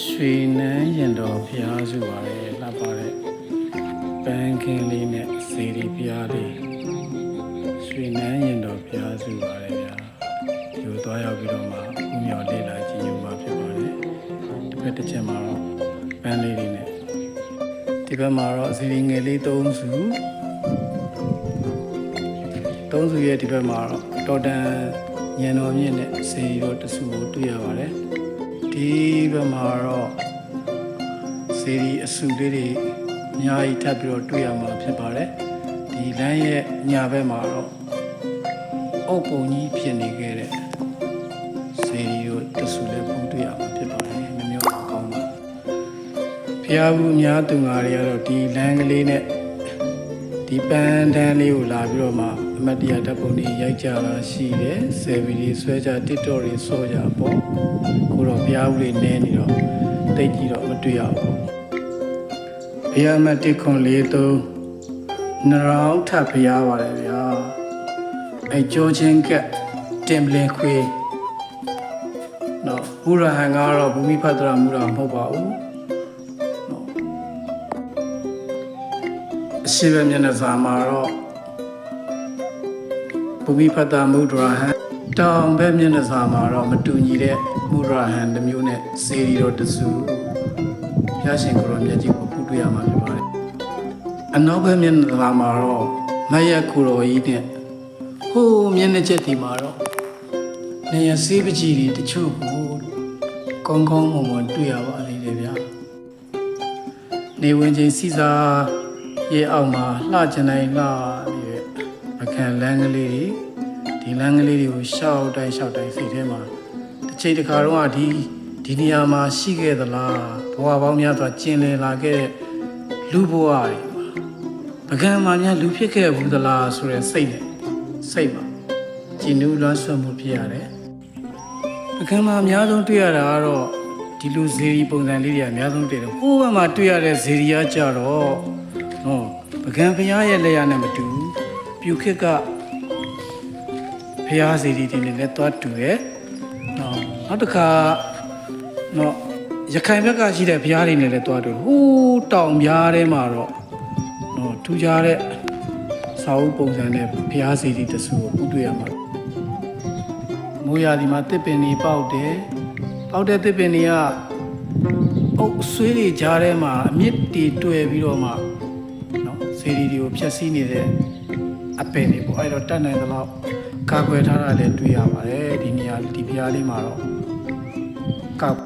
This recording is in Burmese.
ရွှေနန်းရင်တော်ဖျားစုပါလေလှပတဲ့ပန်းခင်းလေးနဲ့စေရီဖျားလေးရွှေနန်းရင်တော်ဖျားစုပါလေဗျာဒီကိုသွားရောက်ပြီးတော့မှဥမြော်လေးလာကြည့်ယူမှာဖြစ်ပါတယ်တစ်ဖက်တစ်ချက်မှာတော့ပန်းလေးတွေနဲ့ဒီဘက်မှာတော့စေရီငယ်လေး၃စုရဲ့ဒီဘက်မှာတော့တော်တန်ညံတော်မြင့်နဲ့စေရီတော့တစုကိုတွေ့ရပါတယ်ဒီဘက်မှာတော့စေရီအစုလေးတွေအများကြီးထပ်ပြီးတော့တွေ့ရမှာဖြစ်ပါတယ်ဒီလမ်းရဲ့ညာဘက်မှာတော့အုပ်ပုံကြီးဖြစ်နေခဲ့တဲ့စေရီတို့တစုလည်းပုံတွေ့ရမှာဖြစ်ပါတယ်မမျိုးကောင်းပါဖျားဘူးအများသူငါတွေကတော့ဒီလမ်းကလေးနဲ့ဒီပန်းတန်းလေးကိုလာပြီးတော့မှအမတ်တရားဓာတ်ပုံတွေရိုက်ကြတာရှိတယ်ဆယ်ဗီတွေဆွဲကြ TikTok တွေဆော့ကြပေါ့ကိုတော့ဖျားဘူးတွေနည်းနေတော့တိတ်ကြည့်တော့မတွေ့ရဘူးဖျားမ1ခွန်43နရောင်းထပ်ဖျားပါတယ်ဗျာအဲဂျိုချင်းကတင်ပလင်ခွေနော်မူရဟန်ကတော့ဘူမိဖတ်တရာမူရမဟုတ်ပါဘူးအရှိပဲမျက်နှာစာမှာတော့ဘူမိဖတ်တာမူဒရာဟန်တောင်ဘက်မျက်နှာစာမှာတော့မတူညီတဲ့မူဒရာဟန်တစ်မျိုးနဲ့စေရီတော်တစုဖျားရှင်ကိုရောမျက်ကြည့်ကိုဖူးတွေ့ရမှာဖြစ်ပါတယ်အနောက်ဘက်မျက်နှာစာမှာတော့မယက်ကိုရောကြီးနဲ့ဟိုးမျက်နှာချက်ဒီမှာတော့နေရစေးပကြီးတွေတချို့ကိုကောင်းကောင်းမွန်မွန်တွေ့ရပါလိမ့်တယ်ဗျာနေဝင်ချင်းစီစာရေအောက်မှာလှချင်တိုင်းလှနေတဲ့အခန်းလမ်းကလေးတွေဒီလမ်းကလေးတွေကိုရှောက်တိုင်းစိတ်ထဲမှာတစ်ချိန်တစ်ခါတော့ဒီနေရာမှာရှိခဲ့သလားဘဝပေါင်းများစွာကျင်လည်လာခဲ့တဲ့လူဘဝတွေပကံမှာများလူဖြစ်ခဲ့ဘူးသလားဆိုတဲ့စိတ်မှာကြည်နူးလွမ်းဆွမှုဖြစ်ရတယ်ပကံမှာအများဆုံးတွေ့ရတာကတော့ဒီလိုဇေရီပုံစံလေးတွေအများဆုံးတွေ့တယ်ဟိုးဘက်မှာတွေ့ရတဲ့ဇေရီကကြတော့ပကံဖျားရဲ့လက်ရနဲ့မတူပြူခစ်ကဖျားစီဒီတွေနဲ့လည်းသွားတူတယ်နောက်တစ်ခါရခိုင်ဘက်ကရှိတဲ့ဖျားတွေနဲ့လည်းသွားတူဟိုးတောင်ပြားထဲမှာတော့ထူးခြားတဲ့စာအုပ်ပုံစံနဲ့ဖျားစီဒီတစုကိုတွေ့ရမှာမိုးရာဒီမှာတစ်ပင်တွေပေါက်တဲ့တစ်ပင်တွေကအုပ်ဆွေးတွေကြားထဲမှာအမြစ်တွေတွေ့ပြီးတော့မှစေရီတွေကိုဖြတ်စည်းနေတဲ့အပင်တွေပေါ့အဲ့တော့တတ်နိုင်သလောက်ကာကွယ်ထားတာလည်းတွေ့ရပါတယ်ဒီနေရာဒီဖျားလေးမှာတော့